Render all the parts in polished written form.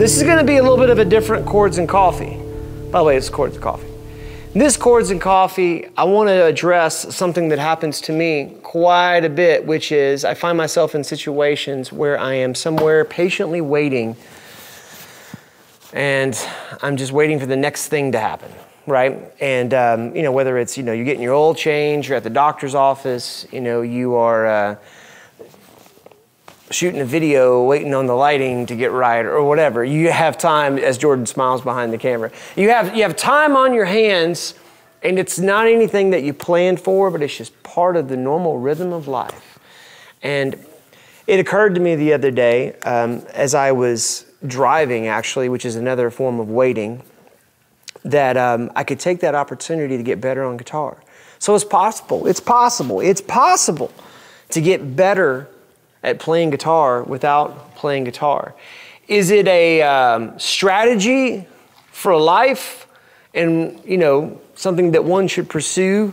This is going to be a little bit of a different Chords and Coffee. By the way, it's Chords and Coffee. This Chords and Coffee, I want to address something that happens to me quite a bit, which is I find myself in situations where I am somewhere patiently waiting, and I'm just waiting for the next thing to happen, right? And, you know, whether it's, you know, you're getting your oil change, you're at the doctor's office, you know, you are shooting a video, waiting on the lighting to get right or whatever. You have time, as Jordan smiles behind the camera. You have time on your hands, and it's not anything that you planned for, but it's just part of the normal rhythm of life. And it occurred to me the other day, as I was driving actually, which is another form of waiting, that I could take that opportunity to get better on guitar. So it's possible to get better at playing guitar without playing guitar. Is it a strategy for life and, you know, something that one should pursue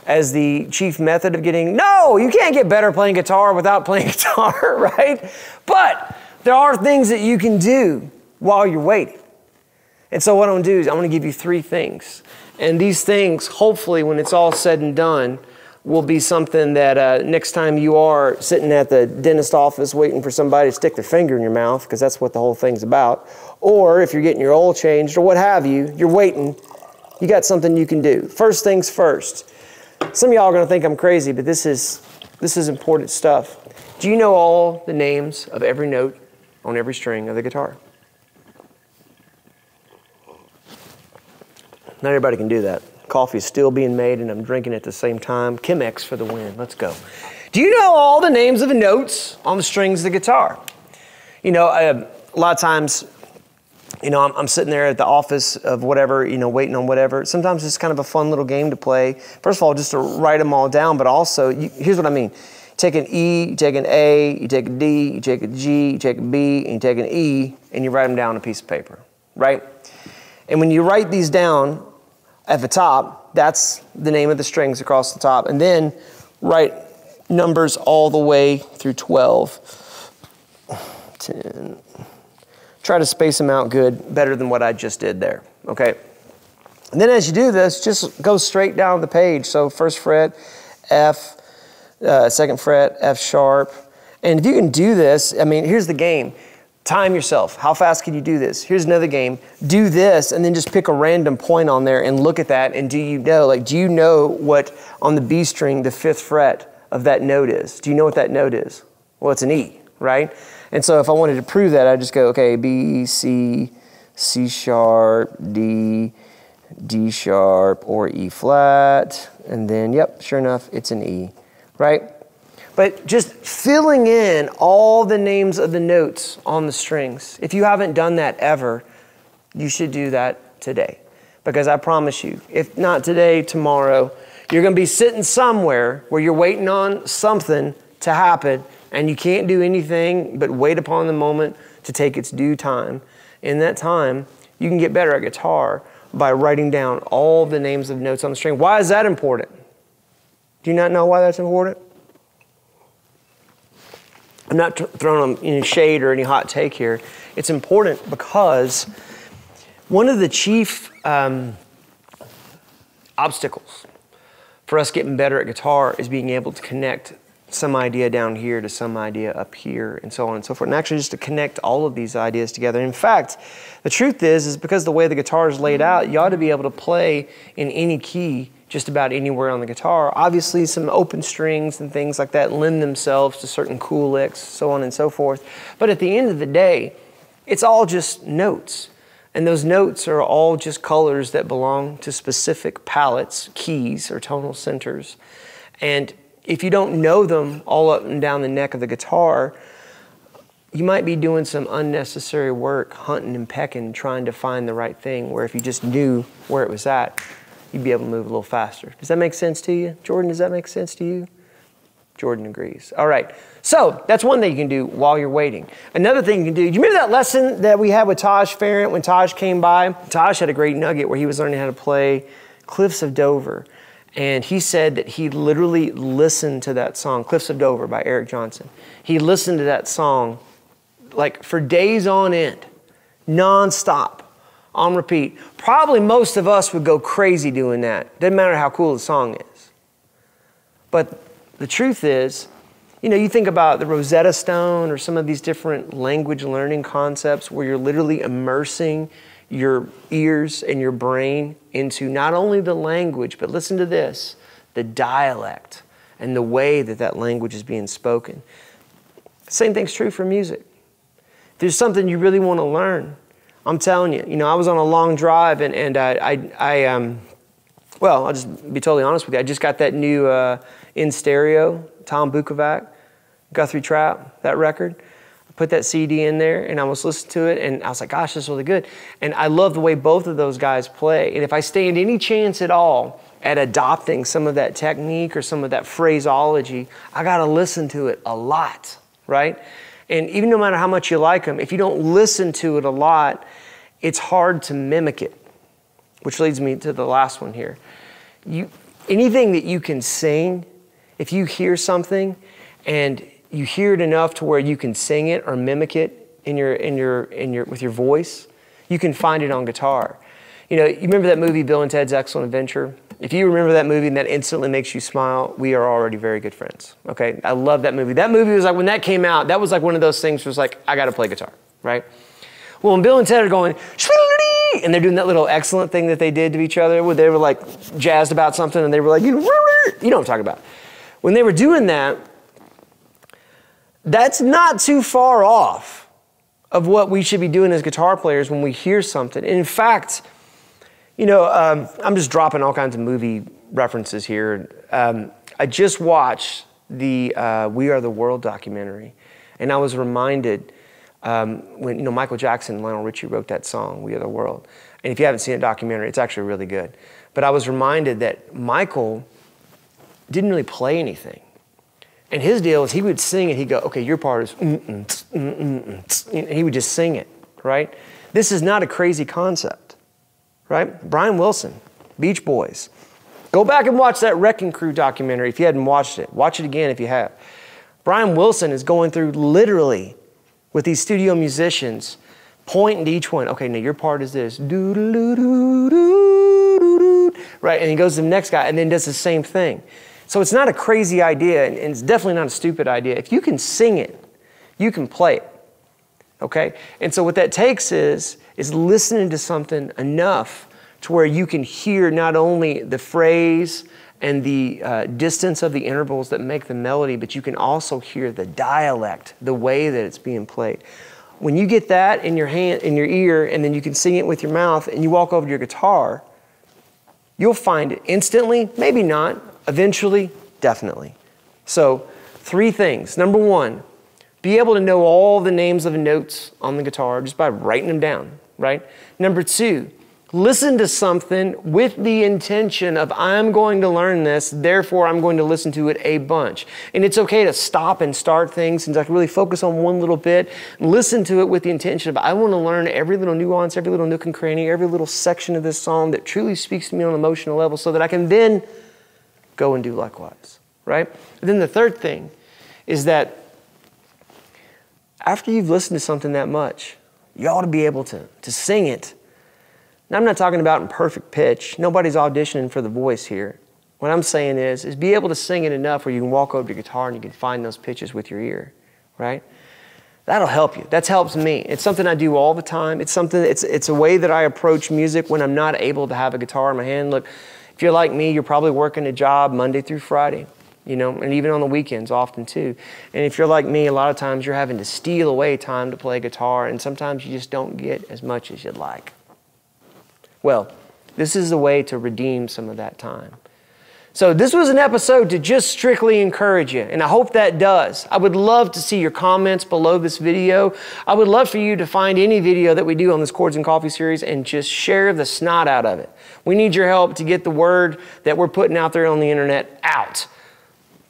as the chief method of getting, no, you can't get better playing guitar without playing guitar, right? But there are things that you can do while you're waiting. And so what I'm gonna do is I'm gonna give you 3 things. And these things, hopefully when it's all said and done, will be something that next time you are sitting at the dentist office waiting for somebody to stick their finger in your mouth, because that's what the whole thing's about, or if you're getting your oil changed or what have you, you're waiting, you got something you can do. First things first. Some of y'all are gonna think I'm crazy, but this is important stuff. Do you know all the names of every note on every string of the guitar? Not everybody can do that. Coffee is still being made and I'm drinking at the same time. Chemex for the win. Let's go. Do you know all the names of the notes on the strings of the guitar? You know, a lot of times, you know, I'm sitting there at the office of whatever, you know, waiting on whatever. Sometimes it's kind of a fun little game to play. First of all, just to write them all down, but also, here's what I mean. You take an E, you take an A, you take a D, you take a G, you take a B, and you take an E, and you write them down on a piece of paper, right? And when you write these down, at the top, that's the name of the strings across the top. And then write numbers all the way through 12, 10. Try to space them out good, better than what I just did there, okay? And then as you do this, just go straight down the page. So first fret, F, second fret, F sharp. And if you can do this, I mean, here's the game. Time yourself. How fast can you do this? Here's another game. Do this and then just pick a random point on there and look at that, and do you know what on the B string the 5th fret of that note is? Do you know what that note is? Well, it's an E, right? And so if I wanted to prove that, I'd just go, okay, B, C, C sharp, D, D sharp, or E flat, and then, yep, sure enough, it's an E, right? But just filling in all the names of the notes on the strings. If you haven't done that ever, you should do that today. Because I promise you, if not today, tomorrow, you're gonna be sitting somewhere where you're waiting on something to happen and you can't do anything but wait upon the moment to take its due time. In that time, you can get better at guitar by writing down all the names of notes on the string. Why is that important? Do you not know why that's important? I'm not throwing any shade or any hot take here. It's important because one of the chief obstacles for us getting better at guitar is being able to connect some idea down here to some idea up here and so on and so forth. And actually just to connect all of these ideas together. In fact, the truth is because the way the guitar is laid out, you ought to be able to play in any key just about anywhere on the guitar. Obviously, some open strings and things like that lend themselves to certain cool licks, so on and so forth. But at the end of the day, it's all just notes. And those notes are all just colors that belong to specific palettes, keys, or tonal centers. And if you don't know them all up and down the neck of the guitar, you might be doing some unnecessary work, hunting and pecking, trying to find the right thing, where if you just knew where it was at, you'd be able to move a little faster. Does that make sense to you? Jordan, does that make sense to you? Jordan agrees. All right, so that's one thing you can do while you're waiting. Another thing you can do, you remember that lesson that we had with Taj Farrant when Taj came by? Taj had a great nugget where he was learning how to play Cliffs of Dover. And he said that he literally listened to that song, Cliffs of Dover by Eric Johnson. He listened to that song like for days on end, nonstop, on repeat. Probably most of us would go crazy doing that. Doesn't matter how cool the song is. But the truth is, you know, you think about the Rosetta Stone or some of these different language learning concepts where you're literally immersing your ears and your brain into not only the language, but listen to this, the dialect and the way that that language is being spoken. The same thing's true for music. If there's something you really want to learn, I'm telling you, you know, I was on a long drive and well, I'll just be totally honest with you. I just got that new in stereo, Tom Bukovac, Guthrie Trap, that record. I put that CD in there and I was listening to it and I was like, gosh, this is really good. And I love the way both of those guys play. And if I stand any chance at all at adopting some of that technique or some of that phraseology, I got to listen to it a lot, right? And even no matter how much you like them, if you don't listen to it a lot, it's hard to mimic it, which leads me to the last one here. Anything that you can sing, if you hear something and you hear it enough to where you can sing it or mimic it with your voice, you can find it on guitar. You know, you remember that movie, Bill and Ted's Excellent Adventure? If you remember that movie and that instantly makes you smile, we are already very good friends, okay? I love that movie. That movie was like, when that came out, that was like one of those things where it was like, I gotta play guitar, right? Well, when Bill and Ted are going, and they're doing that little excellent thing that they did to each other where they were like jazzed about something and they were like, you know what I'm talking about. When they were doing that, that's not too far off of what we should be doing as guitar players when we hear something. And in fact, you know, I'm just dropping all kinds of movie references here. I just watched the We Are the World documentary, and I was reminded when, you know, Michael Jackson and Lionel Richie wrote that song, We Are the World. And if you haven't seen the documentary, it's actually really good. But I was reminded that Michael didn't really play anything. And his deal is he would sing it, he'd go, okay, your part is and he would just sing it, right? This is not a crazy concept, right? Brian Wilson, Beach Boys. Go back and watch that Wrecking Crew documentary if you hadn't watched it. Watch it again if you have. Brian Wilson is going through literally with these studio musicians, pointing to each one. Okay, now your part is this. Right, and he goes to the next guy and then does the same thing. So it's not a crazy idea, and it's definitely not a stupid idea. If you can sing it, you can play it, okay? And so what that takes is listening to something enough to where you can hear not only the phrase and the distance of the intervals that make the melody, but you can also hear the dialect, the way that it's being played. When you get that in your hand, in your ear, and then you can sing it with your mouth, and you walk over to your guitar, you'll find it instantly, maybe not, eventually, definitely. So 3 things. Number 1, be able to know all the names of the notes on the guitar just by writing them down, right? Number 2, listen to something with the intention of I'm going to learn this, therefore I'm going to listen to it a bunch. And it's okay to stop and start things and like really focus on one little bit and listen to it with the intention of I want to learn every little nuance, every little nook and cranny, every little section of this song that truly speaks to me on an emotional level so that I can then go and do likewise, right? And then the third thing is that after you've listened to something that much, you ought to be able to sing it. Now, I'm not talking about in perfect pitch. Nobody's auditioning for the voice here. What I'm saying is be able to sing it enough where you can walk over to your guitar and you can find those pitches with your ear, right? That'll help you. That helps me. It's something I do all the time. It's a way that I approach music when I'm not able to have a guitar in my hand. Look, if you're like me, you're probably working a job Monday through Friday, you know, and even on the weekends often too. And if you're like me, a lot of times you're having to steal away time to play guitar, and sometimes you just don't get as much as you'd like. Well, this is a way to redeem some of that time. So this was an episode to just strictly encourage you, and I hope that does. I would love to see your comments below this video. I would love for you to find any video that we do on this Chords and Coffee series and just share the snot out of it. We need your help to get the word that we're putting out there on the internet out.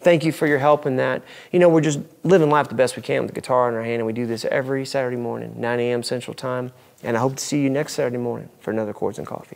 Thank you for your help in that. You know, we're just living life the best we can with the guitar in our hand, and we do this every Saturday morning, 9 a.m. Central Time. And I hope to see you next Saturday morning for another Chords and Coffee.